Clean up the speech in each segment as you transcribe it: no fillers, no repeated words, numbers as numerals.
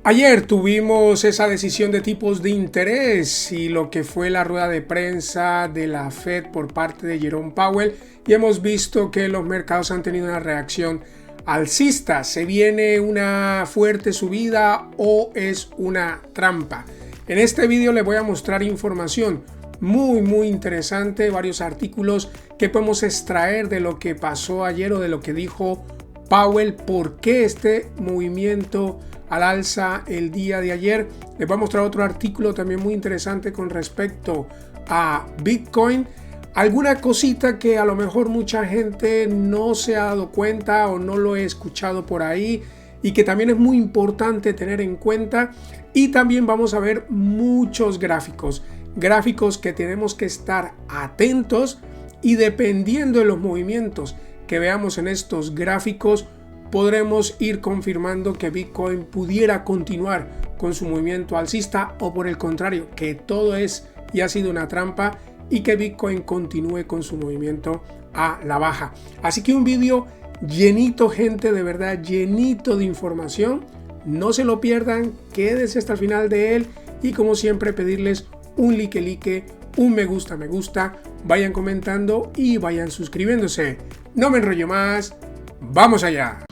Ayer tuvimos esa decisión de tipos de interés y lo que fue la rueda de prensa de la Fed por parte de Jerome Powell, y hemos visto que los mercados han tenido una reacción alcista. ¿Se viene una fuerte subida o es una trampa? En este vídeo les voy a mostrar información muy interesante, varios artículos que podemos extraer de lo que pasó ayer o de lo que dijo Powell, por qué este movimiento al alza el día de ayer. Les voy a mostrar otro artículo también muy interesante con respecto a Bitcoin. Alguna cosita que a lo mejor mucha gente no se ha dado cuenta o no lo he escuchado por ahí y que también es muy importante tener en cuenta. Y también vamos a ver muchos gráficos que tenemos que estar atentos, y dependiendo de los movimientos que veamos en estos gráficos podremos ir confirmando que Bitcoin pudiera continuar con su movimiento alcista, o por el contrario, que todo es y ha sido una trampa y que Bitcoin continúe con su movimiento a la baja. Así que un vídeo llenito, gente, de verdad llenito de información. No se lo pierdan, quédense hasta el final de él, y como siempre pedirles un like, un me gusta, vayan comentando y vayan suscribiéndose. No me enrollo más, ¡vamos allá!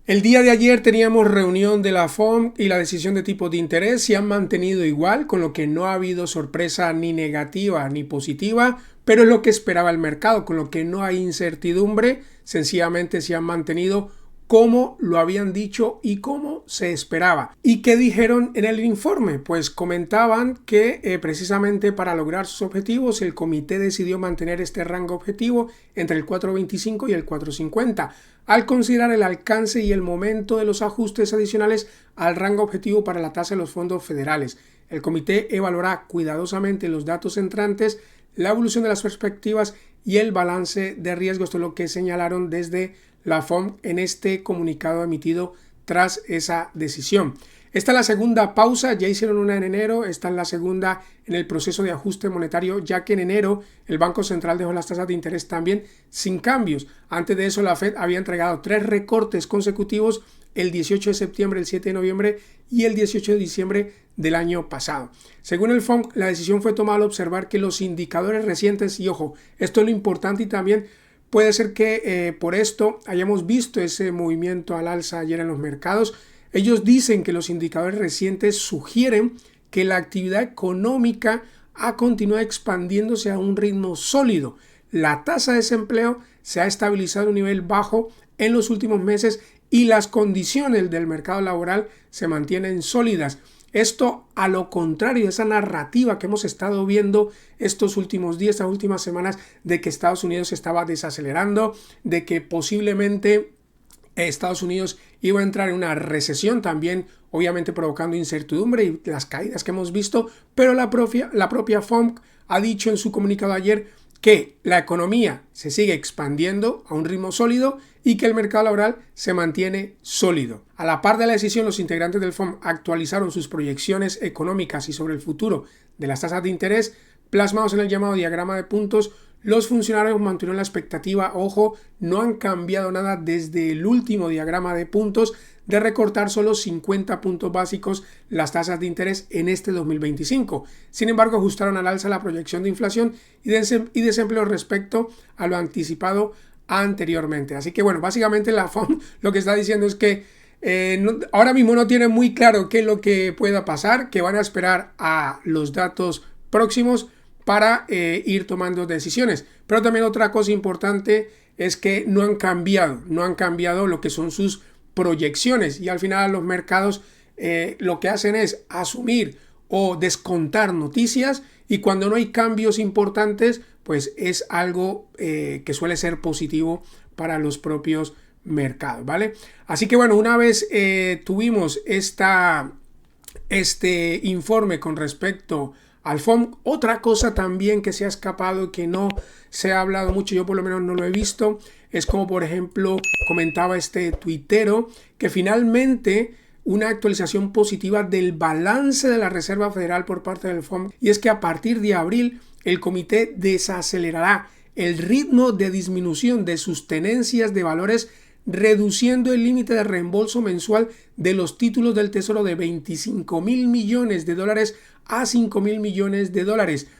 El día de ayer teníamos reunión de la FOMC y la decisión de tipos de interés se han mantenido igual, con lo que no ha habido sorpresa ni negativa ni positiva, pero es lo que esperaba el mercado, con lo que no hay incertidumbre, sencillamente se han mantenido como lo habían dicho y como se esperaba. ¿Y qué dijeron en el informe? Pues comentaban que precisamente para lograr sus objetivos el comité decidió mantener este rango objetivo entre el 4.25 y el 4.50 al considerar el alcance y el momento de los ajustes adicionales al rango objetivo para la tasa de los fondos federales. El comité evaluará cuidadosamente los datos entrantes, la evolución de las perspectivas y el balance de riesgo. Esto es lo que señalaron desde la FOMC en este comunicado emitido tras esa decisión. Esta es la segunda pausa, ya hicieron una en enero, esta es la segunda en el proceso de ajuste monetario, ya que en enero el Banco Central dejó las tasas de interés también sin cambios. Antes de eso la Fed había entregado 3 recortes consecutivos, el 18 de septiembre, el 7 de noviembre y el 18 de diciembre del año pasado. Según el FOMC, la decisión fue tomada al observar que los indicadores recientes, y ojo, esto es lo importante, y también puede ser que por esto hayamos visto ese movimiento al alza ayer en los mercados. Ellos dicen que los indicadores recientes sugieren que la actividad económica ha continuado expandiéndose a un ritmo sólido. La tasa de desempleo se ha estabilizado a un nivel bajo en los últimos meses y las condiciones del mercado laboral se mantienen sólidas. Esto a lo contrario de esa narrativa que hemos estado viendo estos últimos días, estas últimas semanas, de que Estados Unidos se estaba desacelerando, de que posiblemente Estados Unidos iba a entrar en una recesión, también obviamente provocando incertidumbre y las caídas que hemos visto, pero la propia FOMC ha dicho en su comunicado ayer que la economía se sigue expandiendo a un ritmo sólido y que el mercado laboral se mantiene sólido. A la par de la decisión, los integrantes del FOMC actualizaron sus proyecciones económicas y sobre el futuro de las tasas de interés plasmados en el llamado diagrama de puntos. Los funcionarios mantuvieron la expectativa, ojo, no han cambiado nada desde el último diagrama de puntos, de recortar solo 50 puntos básicos las tasas de interés en este 2025. Sin embargo, ajustaron al alza la proyección de inflación y desempleo respecto a lo anticipado anteriormente. Así que bueno, básicamente la FOMC lo que está diciendo es que ahora mismo no tienen muy claro qué es lo que pueda pasar, que van a esperar a los datos próximos para ir tomando decisiones. Pero también otra cosa importante es que no han cambiado lo que son sus proyecciones, y al final los mercados lo que hacen es asumir o descontar noticias, y cuando no hay cambios importantes pues es algo que suele ser positivo para los propios mercados, ¿vale? Así que bueno, una vez tuvimos este informe con respecto al FOMC, otra cosa también que se ha escapado, que no se ha hablado mucho, yo por lo menos no lo he visto, es como por ejemplo comentaba este tuitero, que finalmente una actualización positiva del balance de la Reserva Federal por parte del FOMC, y es que a partir de abril el comité desacelerará el ritmo de disminución de sus tenencias de valores, reduciendo el límite de reembolso mensual de los títulos del Tesoro de $25,000 millones a $5,000 millones.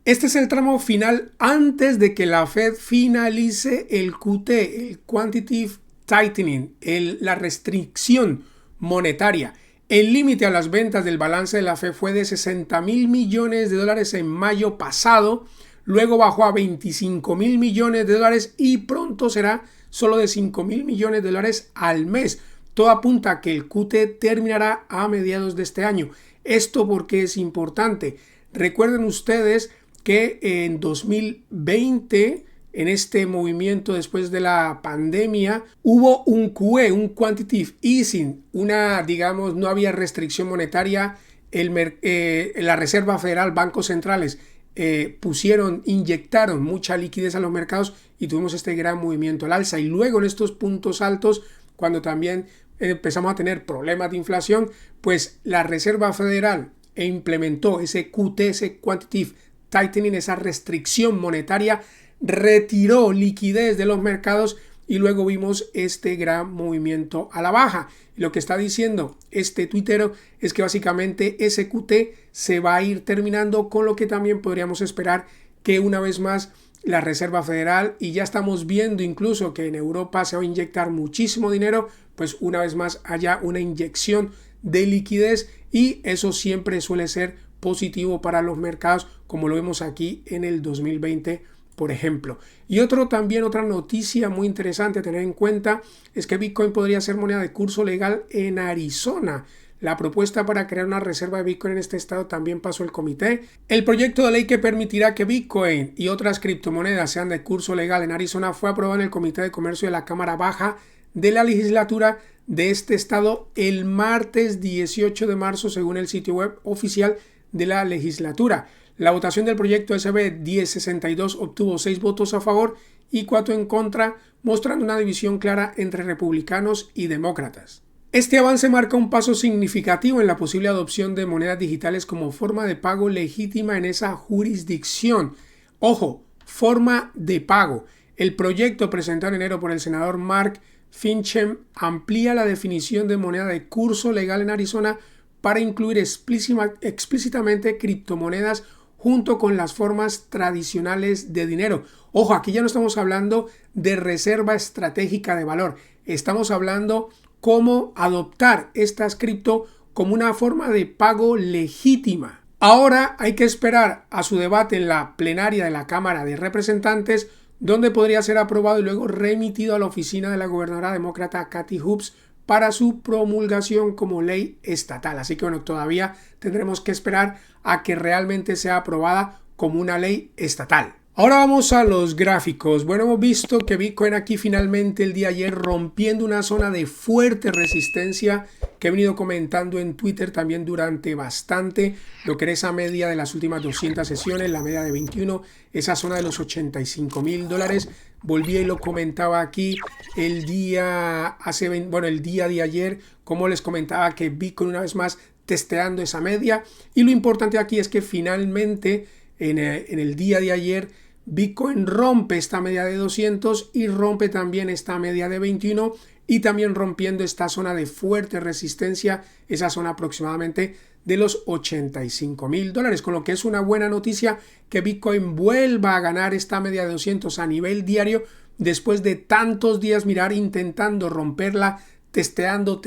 Este es el tramo final antes de que la Fed finalice el QT, el Quantitative Tightening, la restricción monetaria. El límite a las ventas del balance de la Fed fue de $60,000 millones en mayo pasado, luego bajó a $25,000 millones y pronto será solo de $5,000 millones al mes. Todo apunta a que el QT terminará a mediados de este año. ¿Esto porque es importante? Recuerden ustedes que en 2020, en este movimiento después de la pandemia, hubo un QE, un Quantitative Easing, no había restricción monetaria. La Reserva Federal, bancos centrales, inyectaron mucha liquidez a los mercados y tuvimos este gran movimiento al alza. Y luego en estos puntos altos, cuando también empezamos a tener problemas de inflación, pues la Reserva Federal implementó ese QT, ese Quantitative Tightening, esa restricción monetaria, retiró liquidez de los mercados y luego vimos este gran movimiento a la baja. Y lo que está diciendo este tuitero es que básicamente ese QT se va a ir terminando, con lo que también podríamos esperar que una vez más la Reserva Federal, y ya estamos viendo incluso que en Europa se va a inyectar muchísimo dinero, pues una vez más haya una inyección de liquidez, y eso siempre suele ser positivo para los mercados, como lo vemos aquí en el 2020, por ejemplo. Y otra noticia muy interesante a tener en cuenta es que Bitcoin podría ser moneda de curso legal en Arizona. La propuesta para crear una reserva de Bitcoin en este estado también pasó el comité. El proyecto de ley que permitirá que Bitcoin y otras criptomonedas sean de curso legal en Arizona fue aprobado en el Comité de Comercio de la Cámara Baja de la legislatura de este estado el martes 18 de marzo, según el sitio web oficial de la legislatura. La votación del proyecto SB 1062 obtuvo 6 votos a favor y 4 en contra, mostrando una división clara entre republicanos y demócratas. Este avance marca un paso significativo en la posible adopción de monedas digitales como forma de pago legítima en esa jurisdicción. Ojo, forma de pago. El proyecto presentado en enero por el senador Mark Finchem amplía la definición de moneda de curso legal en Arizona para incluir explícitamente criptomonedas junto con las formas tradicionales de dinero. Ojo, aquí ya no estamos hablando de reserva estratégica de valor. Estamos hablando cómo adoptar estas cripto como una forma de pago legítima. Ahora hay que esperar a su debate en la plenaria de la Cámara de Representantes, donde podría ser aprobado y luego remitido a la oficina de la gobernadora demócrata Katie Hobbs para su promulgación como ley estatal. Así que bueno, todavía tendremos que esperar a que realmente sea aprobada como una ley estatal. Ahora vamos a los gráficos. Bueno, hemos visto que Bitcoin aquí finalmente el día de ayer rompiendo una zona de fuerte resistencia que he venido comentando en Twitter también durante bastante, lo que era esa media de las últimas 200 sesiones, la media de 21, esa zona de los $85,000. Volví y lo comentaba aquí el día de ayer, como les comentaba que Bitcoin una vez más testeando esa media, y lo importante aquí es que finalmente en el día de ayer Bitcoin rompe esta media de 200 y rompe también esta media de 21, y también rompiendo esta zona de fuerte resistencia, esa zona aproximadamente de los $85,000, con lo que es una buena noticia que Bitcoin vuelva a ganar esta media de 200 a nivel diario después de tantos días intentando romperla, testeando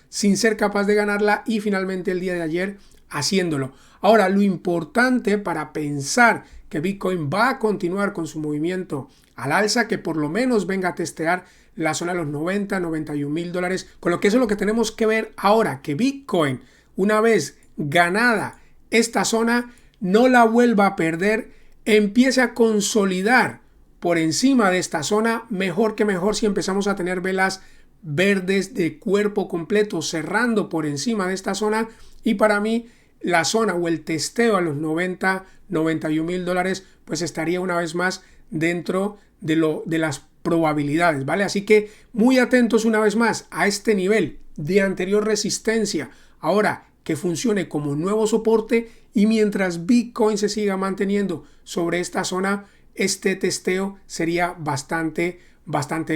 sin ser capaz de ganarla, y finalmente el día de ayer haciéndolo. Ahora, lo importante para pensar que Bitcoin va a continuar con su movimiento al alza, que por lo menos venga a testear la zona de los $91,000, con lo que eso es lo que tenemos que ver ahora, que Bitcoin, una vez ganada esta zona, no la vuelva a perder, empiece a consolidar por encima de esta zona, mejor que mejor si empezamos a tener velas verdes de cuerpo completo cerrando por encima de esta zona, y para mí la zona o el testeo a los $91,000 pues estaría una vez más dentro de las probabilidades, ¿vale? Así que muy atentos una vez más a este nivel de anterior resistencia, ahora que funcione como nuevo soporte, y mientras Bitcoin se siga manteniendo sobre esta zona, este testeo sería bastante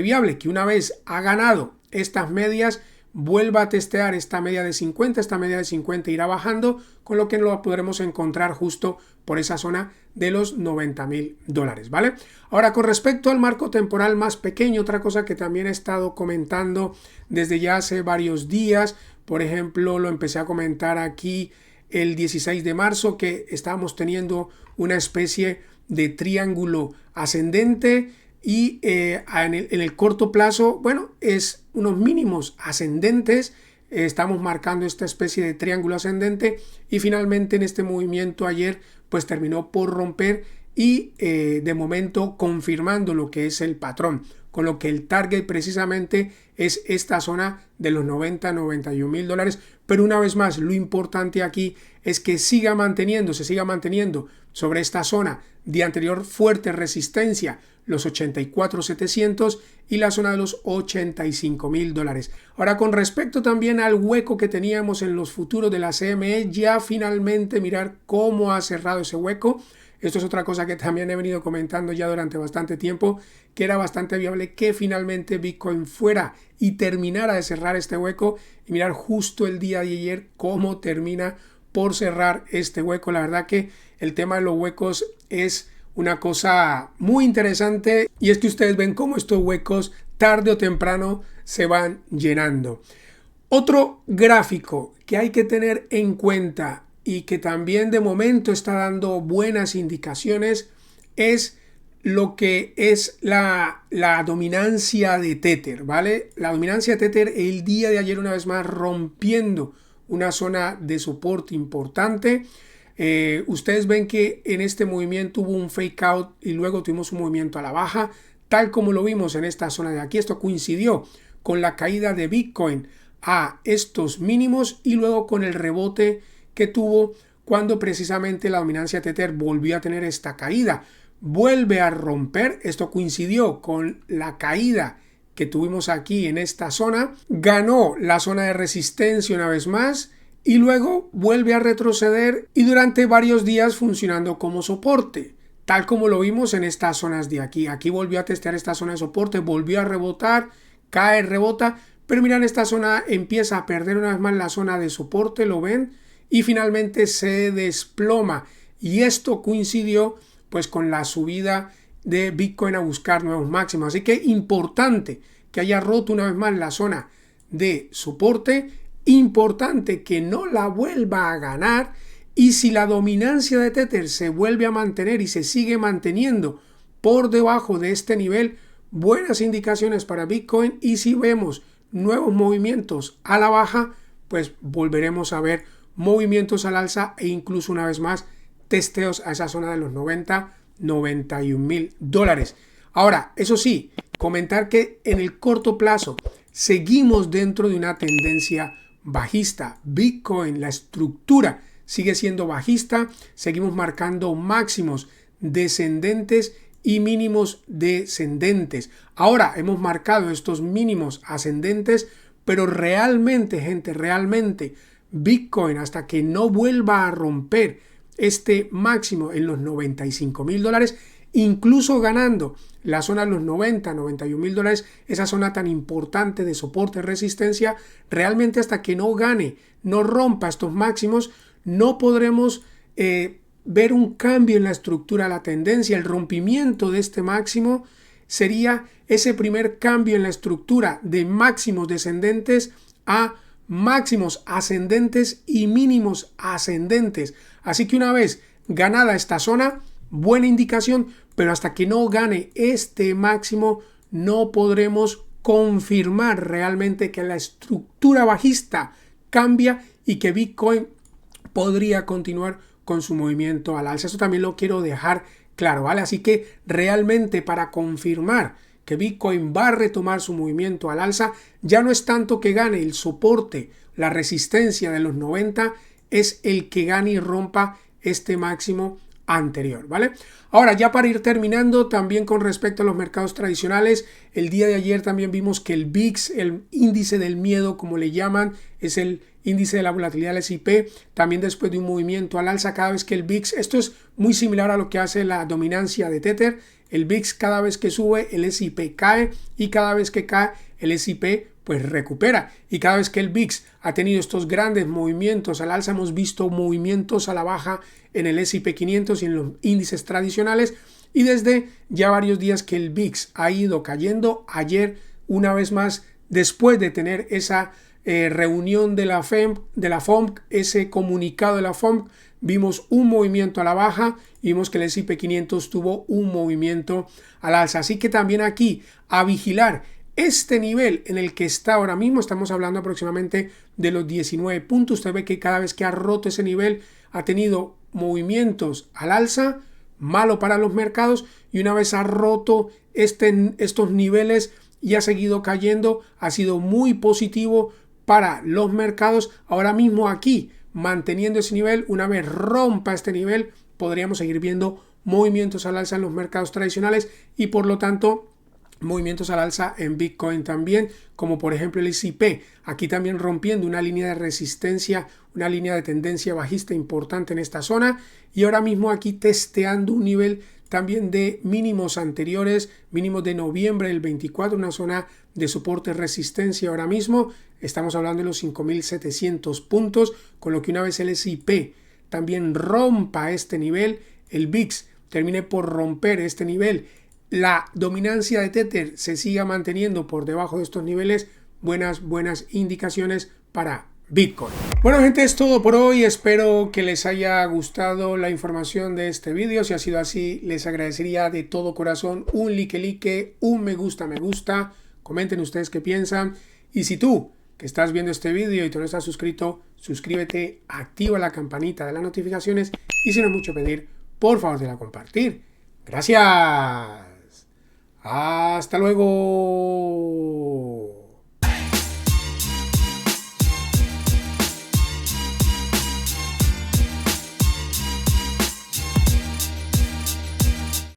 viable, que una vez ha ganado estas medias, vuelva a testear esta media de 50, esta media de 50 irá bajando, con lo que lo podremos encontrar justo por esa zona de los $90,000, ¿vale? Ahora, con respecto al marco temporal más pequeño, otra cosa que también he estado comentando desde ya hace varios días, por ejemplo, lo empecé a comentar aquí el 16 de marzo, que estábamos teniendo una especie de triángulo ascendente y en el corto plazo, bueno, es unos mínimos ascendentes. Estamos marcando esta especie de triángulo ascendente y finalmente en este movimiento ayer pues terminó por romper y de momento confirmando lo que es el patrón, con lo que el target precisamente es esta zona de los $91,000, pero una vez más lo importante aquí es que se siga manteniendo sobre esta zona de anterior fuerte resistencia, los 84,700 y la zona de los $85,000. Ahora, con respecto también al hueco que teníamos en los futuros de la CME, ya finalmente mirar cómo ha cerrado ese hueco. Esto es otra cosa que también he venido comentando ya durante bastante tiempo, que era bastante viable que finalmente Bitcoin fuera y terminara de cerrar este hueco, y mirar justo el día de ayer cómo termina por cerrar este hueco. La verdad que el tema de los huecos es una cosa muy interesante, y es que ustedes ven cómo estos huecos tarde o temprano se van llenando. Otro gráfico que hay que tener en cuenta y que también de momento está dando buenas indicaciones es lo que es la dominancia de Tether, ¿vale? La dominancia de Tether el día de ayer una vez más rompiendo una zona de soporte importante. Ustedes ven que en este movimiento hubo un fake out y luego tuvimos un movimiento a la baja, tal como lo vimos en esta zona de aquí. Esto coincidió con la caída de Bitcoin a estos mínimos y luego con el rebote que tuvo cuando precisamente la dominancia Tether volvió a tener esta caída. Vuelve a romper, esto coincidió con la caída que tuvimos aquí en esta zona, ganó la zona de resistencia una vez más y luego vuelve a retroceder y durante varios días funcionando como soporte, tal como lo vimos en estas zonas de aquí. Aquí volvió a testear esta zona de soporte, volvió a rebotar, cae, rebota, pero miren, esta zona empieza a perder una vez más la zona de soporte, ¿lo ven? Y finalmente se desploma, y esto coincidió pues con la subida de Bitcoin a buscar nuevos máximos. Así que importante que haya roto una vez más la zona de soporte, importante que no la vuelva a ganar, y si la dominancia de Tether se vuelve a mantener y se sigue manteniendo por debajo de este nivel, buenas indicaciones para Bitcoin, y si vemos nuevos movimientos a la baja, pues volveremos a ver movimientos al alza e incluso una vez más testeos a esa zona de los $91,000. Ahora, eso sí, comentar que en el corto plazo seguimos dentro de una tendencia bajista. Bitcoin, la estructura sigue siendo bajista, seguimos marcando máximos descendentes y mínimos descendentes. Ahora hemos marcado estos mínimos ascendentes, pero realmente, gente, realmente Bitcoin, hasta que no vuelva a romper este máximo en los $95,000, incluso ganando la zona de los $91,000, esa zona tan importante de soporte y resistencia, realmente hasta que no gane, no rompa estos máximos, no podremos ver un cambio en la estructura de la tendencia. El rompimiento de este máximo sería ese primer cambio en la estructura de máximos descendentes a máximos ascendentes y mínimos ascendentes. Así que una vez ganada esta zona, buena indicación, pero hasta que no gane este máximo no podremos confirmar realmente que la estructura bajista cambia y que Bitcoin podría continuar con su movimiento al alza. Eso también lo quiero dejar claro, ¿vale? Así que realmente para confirmar que Bitcoin va a retomar su movimiento al alza, ya no es tanto que gane el soporte, la resistencia de los 90, es el que gane y rompa este máximo anterior, ¿vale? Ahora, ya para ir terminando, también con respecto a los mercados tradicionales, el día de ayer también vimos que el VIX, el índice del miedo, como le llaman, es el índice de la volatilidad del S&P, también después de un movimiento al alza cada vez que el VIX, esto es muy similar a lo que hace la dominancia de Tether, el VIX cada vez que sube, el S&P cae, y cada vez que cae, el S&P pues recupera, y cada vez que el VIX ha tenido estos grandes movimientos al alza, hemos visto movimientos a la baja en el S&P 500 y en los índices tradicionales, y desde ya varios días que el VIX ha ido cayendo. Ayer, una vez más, después de tener esa reunión de la FOMC, ese comunicado de la FOMC, vimos un movimiento a la baja y vimos que el S&P 500 tuvo un movimiento al alza. Así que también aquí a vigilar este nivel en el que está ahora mismo. Estamos hablando aproximadamente de los 19 puntos. Usted ve que cada vez que ha roto ese nivel ha tenido movimientos al alza, malo para los mercados, y una vez ha roto estos niveles y ha seguido cayendo, ha sido muy positivo para los mercados. Ahora mismo aquí, manteniendo ese nivel, una vez rompa este nivel, podríamos seguir viendo movimientos al alza en los mercados tradicionales y por lo tanto movimientos al alza en Bitcoin también, como por ejemplo el S&P, aquí también rompiendo una línea de resistencia, una línea de tendencia bajista importante en esta zona, y ahora mismo aquí testeando un nivel también de mínimos anteriores, mínimos de noviembre del 24, una zona de soporte resistencia. Ahora mismo estamos hablando de los 5.700 puntos, con lo que una vez el S&P también rompa este nivel, el VIX termine por romper este nivel, la dominancia de Tether se siga manteniendo por debajo de estos niveles, buenas indicaciones para Bitcoin. Bueno, gente, es todo por hoy. Espero que les haya gustado la información de este vídeo. Si ha sido así, les agradecería de todo corazón un like, un me gusta. Comenten ustedes qué piensan. Y si tú que estás viendo este vídeo y tú no estás suscrito, suscríbete, activa la campanita de las notificaciones y si no es mucho pedir, por favor, de la compartir. Gracias. Hasta luego.